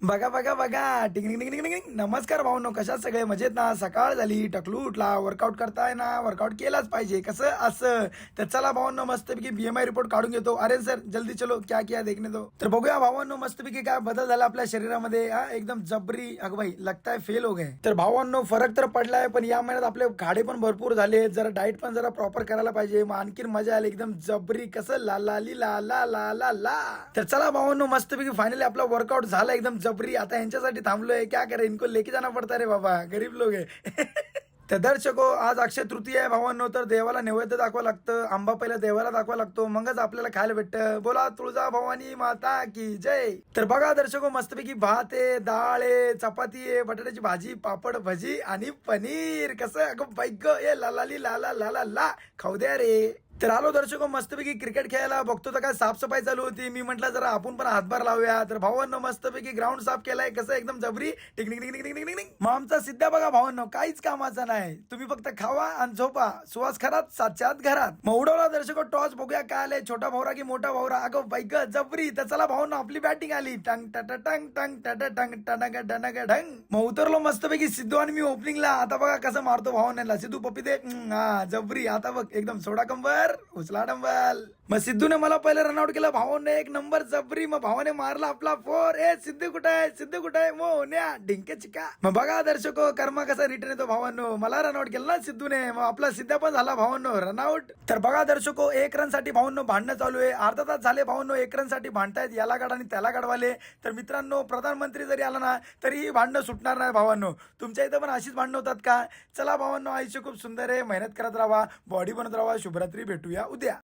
बघा बघा बघा टिंग टिंग टिंग टिंग टिंग. नमस्कार भाऊनो, कशा सगळे मजेत ना? सकाळ झाली, टकलू उठला, वर्कआउट करताय ना? वर्कआउट केलाच पाहिजे. कसं असं तर चला भावांनो, मस्तपैकी बीएमआय रिपोर्ट काढून घेतो. अरे सर जल्दी चलो, क्या किया देखने दो. तर बघूया भावांनो, मस्तपैकी काय बदल झाला आपल्या शरीरामध्ये. हा एकदम जबरी. अगं भाई लगताय फेल हो गए. तर भावांनो, फरक तर पडलाय, पण या महिन्यात आपले खाडे पण भरपूर झाले. जरा डाएट पण जरा प्रॉपर करायला पाहिजे. मग आणखीन मजा आली एकदम जबरी. कसं ला ला ली ला ला ला ला ला. तर चला भावांनो, मस्तपैकी फायनली आपला वर्कआउट झाला एकदम जबरी. आता यांच्यासाठी थांबलोय, क्या करे, इनको लेके जाना पडता रे बाबा, गरीब लोक आहे. तर दर्शको, आज अक्षय तृतीय आहे भावांनो. तर देवाला नैवेद्य दाखवा लागतं. आंबा पहिला देवाला दाखवा लागतो, मगच आपल्याला खायला भेटतं. बोला तुळजा भवानी माता की जय. तर बघा दर्शको, मस्तपैकी भात आहे, डाळ आहे, चपाती आहे, बटाट्याची भाजी, पापड, भजी आणि पनीर. कसं अगं बाईक ए लालाली लाला लाला ला, खाऊ द्या रे. तर आलो दर्शको, मस्तपैकी क्रिकेट खेळायला. बघतो तर काय साफसफाई चालू होती. मी म्हटलं जरा आपण पण हातभार लावूया. तर भावांनो, मस्तपैकी ग्राउंड साफ केलाय. कसं एकदम जबरी. Tick tick tick tick tick tick tick. मग आमचा सिद्धा बघा भावांनो, काहीच कामाचा नाही. तुम्ही फक्त खावा आणि झोपा. सुवास खरात सातच्या आत घरात. मग उडवला दर्शको टॉस, बघूया काय आलंय, छोटा भावरा की मोठा भावरा. अगं बाईक जबरी. तर चला भावांनो, आपली बॅटिंग आली. टंग टट टंग टंग टट टंग टनग डनग ढंग. मग उतरलो मस्तपैकी सिद्धू आणि मी ओपनिंगला. आता बघा कसं मारतो भावांना. सिद्धू पप्पी दे. हा जबरी. आता बघ एकदम सोडा कंबर उचला डंबल. मग सिद्धूने मला पहिलं रनआउट केलं. भावाने एक नंबर जबरी. मग भावाने मारला आपला फोर. ए सिद्धू कुठे आहे, सिद्धू कुठे आहे, मोन्या डिंके चिका. मग बघा दर्शको, कर्मा कसा रिटर्न येतो भावांनो. मला रनआउट केलं ना सिद्धूने, मग आपला सिद्धा पण झाला भावांनो रनआउट. तर बघा दर्शको, 1 रन साठी भावांनो भांडणं चालू आहे. अर्धा तास झाले भावांनो 1 रन साठी भांडतायत, याला गाड आणि त्याला गाडवाले. तर मित्रांनो, प्रधानमंत्री जरी आला ना तरी भांडणं सुटणार नाही भावांनो. तुमच्या इथं पण अशीच भांडणं होतात का? चला भावांनो, आयुष्य खूप सुंदर आहे, मेहनत करत राहा, बॉडी बनत राहा. शुभरात्री, भेटूया उद्या.